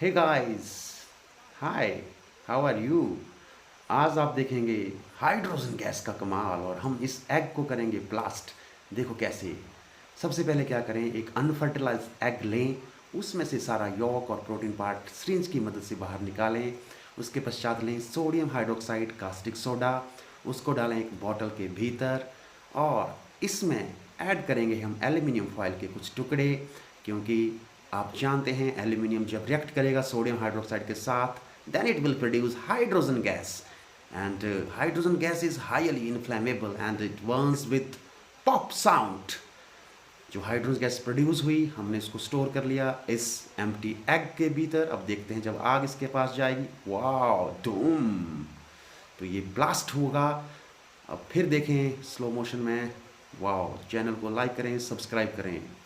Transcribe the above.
Hey guys, hi, how are you. आज आप देखेंगे हाइड्रोजन गैस का कमाल और हम इस एग को करेंगे ब्लास्ट। देखो कैसे। सबसे पहले क्या करें, एक अनफर्टिलाइज एग लें, उसमें से सारा यॉक और प्रोटीन पार्ट सिरिंज की मदद से बाहर निकालें। उसके पश्चात लें सोडियम हाइड्रोक्साइड कास्टिक सोडा, उसको डालें एक बॉटल के भीतर और इसमें ऐड करेंगे हम एल्यूमिनियम फॉयल के कुछ टुकड़े, क्योंकि आप जानते हैं एल्यूमिनियम जब रिएक्ट करेगा सोडियम हाइड्रोक्साइड के साथ then it will produce hydrogen gas and hydrogen gas is highly inflammable and it burns with pop sound. जो हाइड्रोजन गैस प्रोड्यूस हुई हमने इसको स्टोर कर लिया इस एम्प्टी एग के भीतर। अब देखते हैं जब आग इसके पास जाएगी, वाओ धूम, तो ये ब्लास्ट होगा। अब फिर देखें स्लो मोशन में। वाओ, चैनल को लाइक करें, सब्सक्राइब करें।